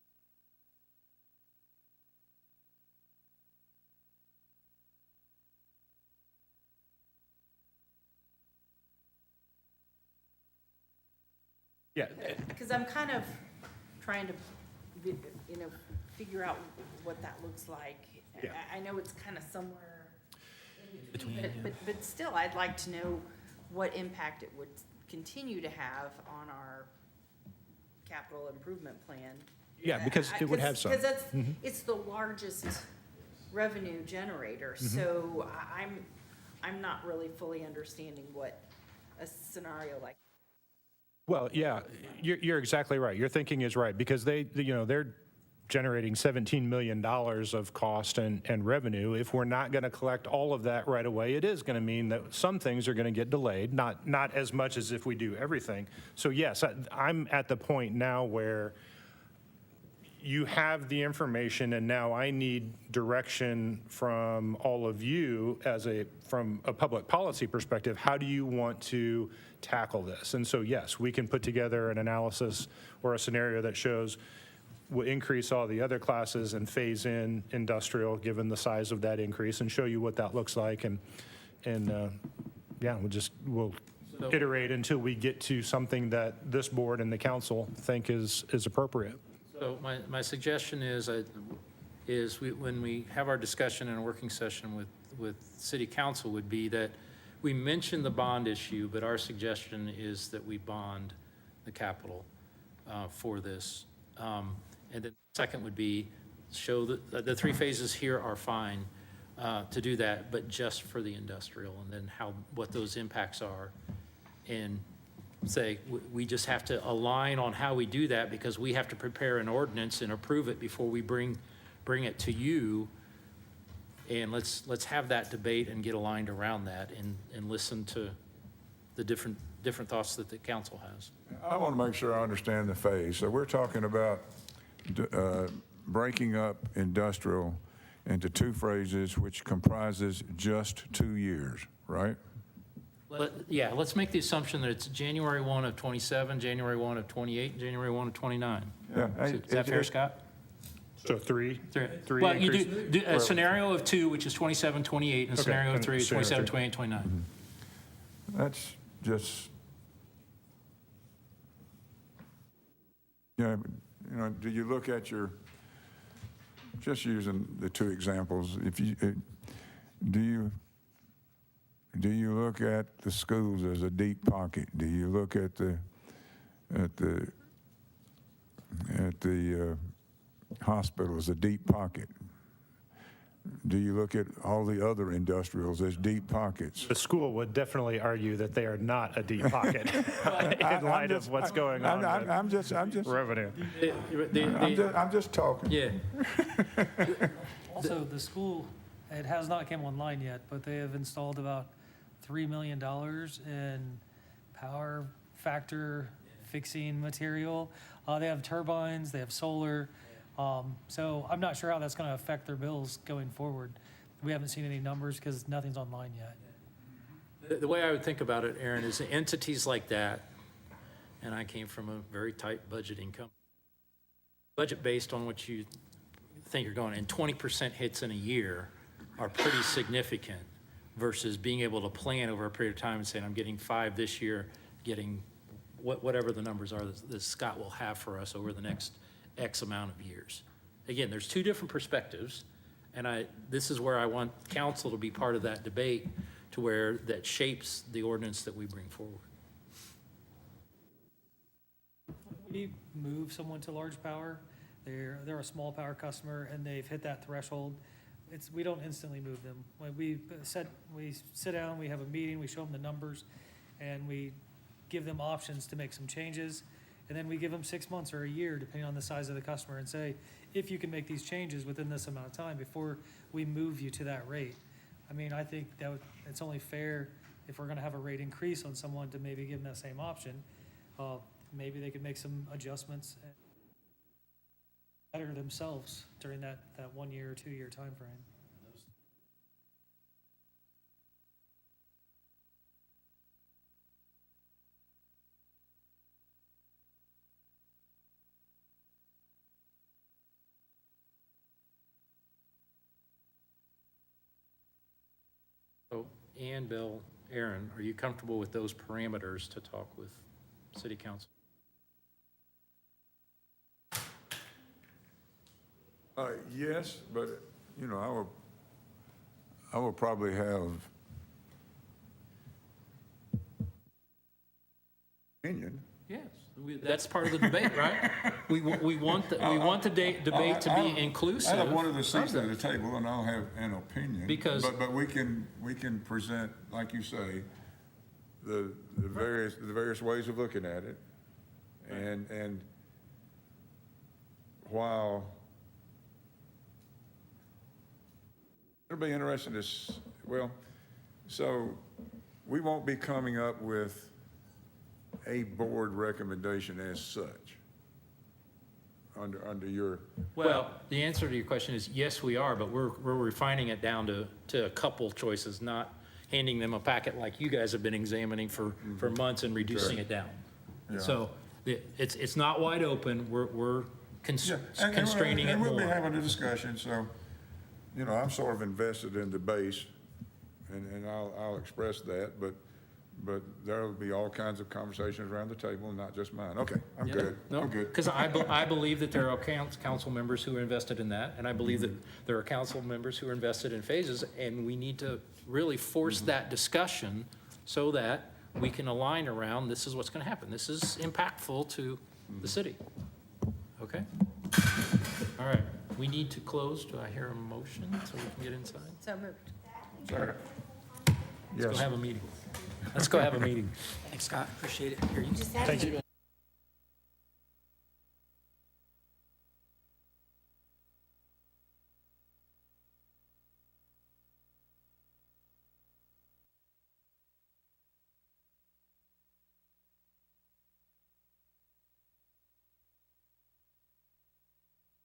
Yeah, Because I'm kind of trying to, figure out what that looks like. Yeah. I know it's kind of somewhere in between, Between, but still, I'd like to know what impact it would continue to have on our capital improvement plan. Yeah, because it would have some. Because it's the largest revenue generator, so I'm not really fully understanding what a scenario like. Well, yeah, you're exactly right. Your thinking is right, because they're generating $17 million of cost and revenue. If we're not going to collect all of that right away, it is going to mean that some things are going to get delayed, not as much as if we do everything. So yes, I'm at the point now where you have the information, and now I need direction from all of you from a public policy perspective. How do you want to tackle this? And so, yes, we can put together an analysis or a scenario that shows we'll increase all the other classes and phase in industrial, given the size of that increase, and show you what that looks like. And yeah, we'll iterate until we get to something that this board and the council think is appropriate. So my suggestion is when we have our discussion in a working session with city council would be that we mention the bond issue, but our suggestion is that we bond the capital for this. And then second would be show that the 3 phases here are fine to do that, but just for the industrial, and then what those impacts are. And say, we just have to align on how we do that, because we have to prepare an ordinance and approve it before we bring it to you. And let's have that debate and get aligned around that, and listen to the different thoughts that the council has. I want to make sure I understand the phase. So we're talking about breaking up industrial into 2 phases, which comprises just 2 years, right? Yeah, let's make the assumption that it's January 1 of 27, January 1 of 28, and January 1 of 29. Yeah. Is that fair, Scott? So three Well, you increase- do a scenario of 2, which is 27, 28, and a Okay, scenario of and 3 is scenario 27, three. 28, 29. That's just, do you look at your just using the two examples, if you, do you look at the schools as a deep pocket? Do you look at the hospital as a deep pocket? Do you look at all the other industrials as deep pockets? The school would definitely argue that they are not a deep pocket in light of what's going on I'm just, with revenue. I'm just talking. Yeah, Also, the school, it has not came online yet, but they have installed about $3 million in power factor fixing material. They have turbines, they have solar. So I'm not sure how that's going to affect their bills going forward. We haven't seen any numbers because nothing's online yet. the way I would think about it, Aaron, is entities like that, and I came from a very tight budgeting company. Budget based on what you think you're going, and 20% hits in a year are pretty significant versus being able to plan over a period of time and saying, I'm getting 5 this year, getting whatever the numbers are that Scott will have for us over the next X amount of years. Again, there's two different perspectives, and this is where I want council to be part of that debate to where that shapes the ordinance that we bring forward. We move someone to large power, they're a small power customer and they've hit that threshold. We don't instantly move them. When we sit down, we have a meeting, we show them the numbers, and we give them options to make some changes. And then we give them 6 months or a year, depending on the size of the customer, and say, if you can make these changes within this amount of time before we move you to that rate. I mean, I think it's only fair if we're gonna have a rate increase on someone to maybe give them that same option. Maybe they could make some adjustments and better themselves during that 1 year or 2 year time frame. So, Ann, Bill, Aaron, are you comfortable with those parameters to talk with city council? Yes, but, you know, I will probably have opinion. Yes, that's part of the debate, right? We want the debate to be inclusive. I have one of the seats at the table, and I'll have an opinion. Because- But we can present, like you say, the various ways of looking at it. And while it'll be interesting to, so we won't be coming up with a board recommendation as such under your. Well, the answer to your question is yes, we are, but we're refining it down to a couple choices, not handing them a packet like you guys have been examining for months and reducing it down. Yeah. So it's not wide open. We're And constraining it we'll be more. having a discussion, so, you know, I'm sort of invested in the base, and I'll express that, but there'll be all kinds of conversations around the table, not just mine. Okay, I'm Yeah. good. No, I'm good. because I believe that there are council members who are invested in that, and I believe that there are council members who are invested in phases, and we need to really force that discussion so that we can align around, this is what's going to happen. This is impactful to the city. Okay? All right, we need to close. Do I hear a motion so we can get inside? So moved. Sorry. Let's go Yes. have a meeting. Let's go have a meeting. Thanks, Scott, appreciate it. Here, you Thank you.